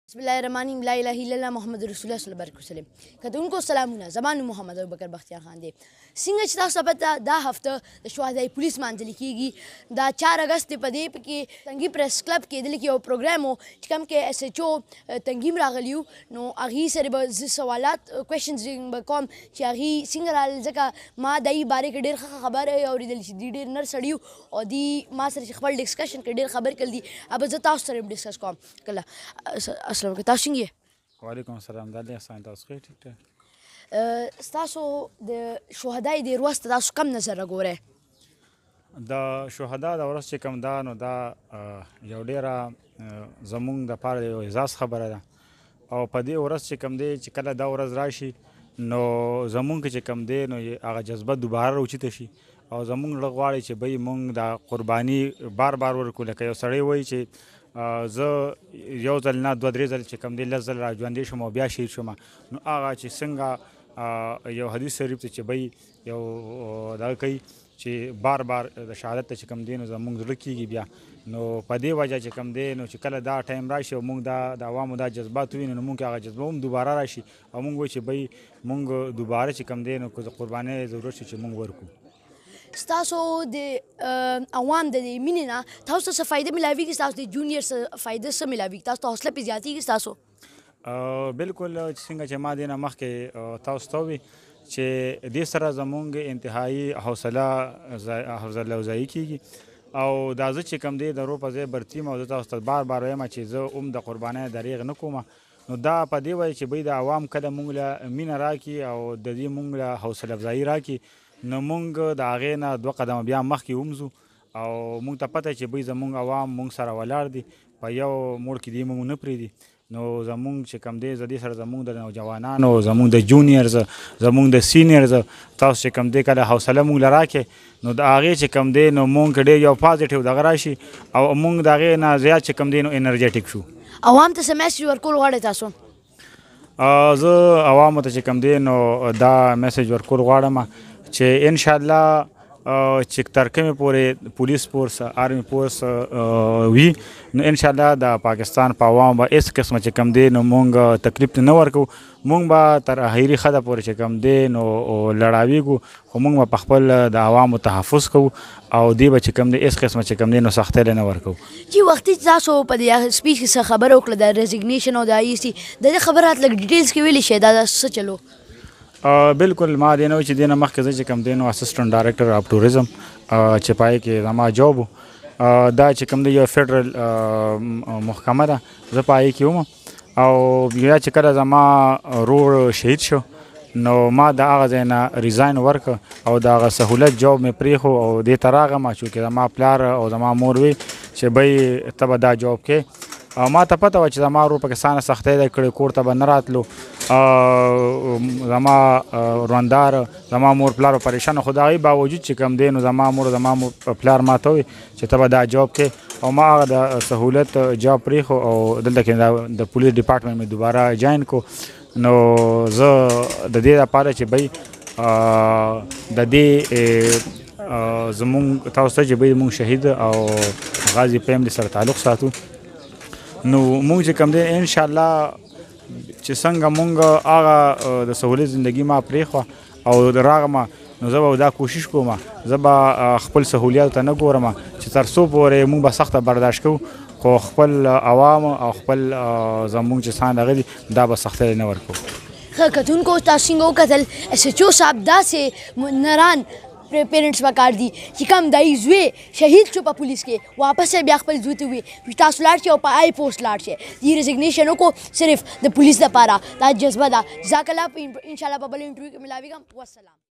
बिस्मिल्लाहिर्रहमानिर्रहीम ला इलाहा इल्लल्लाह मोहम्मद रसूलुल्लाह सल्लल्लाहु अलैहि वसल्लम कतुनको सलामونه زمان محمد ابوبکر بختیار خان دی څنګه چې تاسو پته دا هفته د شهدای پولیس مانځل کیږي دا 4 اگست په دې کې تنګي پریس کلب کې د یو پروګرام چې کوم کې اس ایچ او تنګیم راغلیو نو اغي سره به سوالات کوېشنز به کوم چې اغي څنګه رال ځکه ما دای باره کې ډېر خبره اوریدل شي ډېر نر سړیو او دی ما سره خپل ډسکشن کې ډېر خبر کړل دي اب زه تاسو سره ډسکس کوم کله السلام علیکم تاسو څنګه وعلیکم السلام دالله احسان تاسو ښه ټیک ټاک تاسو د شهدای د ورځ تاسو کم نظر غوره د شهدا د ورځ چې کم دا نو دا یو ډیره زمونږ د پاره یو اعزاز خبره ده او په دې ورځ چې کم دی چې کله دا ورځ راشي نو زمونږ چې کم دی نو هغه جذبه دوباره راوچته شي او زمونږ زړه غواړي چې بی مونږ د قرباني بار ورکو لکه یو سړی وایي چې زه یو ځل نه دوه درې ځل چې کم دی لس ځل را ژوندی شم او بیا شهید شم نو هغه چې څنګه یو حدیث شریف ته چې بی یو دغه کوي چې بار د شهادت ته چې کم دی نو زمونږ زړه کېږي بیا نو په دې وجه چې کم دی نو چې کله دا ټایم راشي او مونږ د عوامو دا جذبات ووینو نو مونږ هغه جذبه هم دوباره راشي او مونږ وایو چې بی مونږ دوباره چې کم دی نو که د قربانۍ ضرورت شي چې مونږ ورکړو ستاسو د عوام د مینې نه تاسو څه فایده ملاویږي ستاسو د جونیئر څه فایده څه ملاویږي تاسو ته حوصله پې زیاتېږي ستاسو بالکل څنګه چې ما دې نه مخکې تاسو ته ووي چې دې سره زمونږ انتهایي حوصله افزایي کېږي او دا زه چې کوم دی د رو په ځای برتی یم او زه تاسو ته بار وایم چې زه هم د قربانۍ دریغ نه کوم نو دا په دې وایي چې بی د عوام کله مونږ له مینه راکړي او د دې مونږ له حوصله افزایي راکړي نو مونږ د هغې نه 2 قدمه بیا مخکې ومځو او مونږ ته پته چې بی زمونږ عوام مونږ سره ولاړ دي په یو موړ کې دی مونږ نه پرېږدي نو زمونږ چې کم دی زه دې سره زمونږ د نوجوانانو زمونږ د جونیئرز زمونږ د سینیئرز تاسو چې کم دی کله حوصله مونږ له راکړې نو د هغې چې کم دی نو مونږ ډېر یو پازیټیو دغه راشي او مونږ د هغې نه زیات چې کم دی نو انرجیټیک شو عوام ته څه میسج ورکول غواړئ تاسو زه عوامو ته چې کم دی نو دا میسج ورکول غواړم چې انشاءالله چې تر کومې پورې پولیس فورس آرمی فورس وي نو انشاءالله د پاکستان په عوامو به هېڅ قسمه چې کم دی نو مونږ تکلیف نه ورکوو مونږ به تر اخري حده پورې چې کم دی نو لړاویږو خو مونږ به په خپل د عوامو تحفظ کوو او دی به چې کم دی هېڅ قسمه چې کم دی نو سختۍ نه ورکوو چې وختي تاسو په دې سپیچ کې څه خبره وکړه د ریزیګنیشن او د آی سی د دې خبرات لږ ډیټیلز کې ویلی شئ دا څه چلو بالکل ما دې نه وایي چې دې نه مخکې زه چې کوم دی نو اسسټنټ ډایرکټر اف ټوریزم چې پای کې زما جاب دا چې کوم دی یو فیډرل محکمه ده زه پای کې وم او بیا چې کله زما رور شهید شو نو ما د هغه ځای نه ریزاین ورکړ او د هغه سهولت جاب مې پرېښو او دې ته راغلم چونکې زما پلار او زما مور وی چې بی ته به دا جاب کې او ما ته پته وه چې زما ورور پاکستانه سختۍ دی کړې کور ته به نه راتلو زما روندار زما مور پلار پریشانه خو د هغې باوجود چې کوم دی نو زما مور پلار ما ته وویل چې ته به دا جاب کې او ما هغه د سهولت جاب پرېښو او دلته کې د پولیس ډپارټمنټ مې دوباره جاین کو نو زه د دې لپاره چې بی د دې زمونږ تاسو ته چې بی مونږ شهید او غازي فیملي سره تعلق ساتو نو مونږ چې کوم دی انشاءالله چې څنګه مونږ هغه د سهولت زندگی ما پرېښوه او راغمه نو زه به دا کوشش کوم زه به خپل سهولیاتو ته نه ګورم چې تر څو پورې مونږ به سخته برداشت کوو خو خپل عوام او خپل زمونږ چې څان هغه دي دا به سختۍ نه ورکوو ښه کتونکو تاسو څنګه وکتل اس ایچ او صاحب داسې نران پیرنټس پکار دي چې کوم دای زوی شهید شو په پولیس کې واپس بیا خپل زوی ته وي تاسو لاړ شئ او په آی پوسټ لاړ شئ دې ریزیګنیشن وکړو صرف د پولیس لپاره دا جذبه ده جزاک الله ان شاء الله په بل انټرویو کې ملاویږم والسلام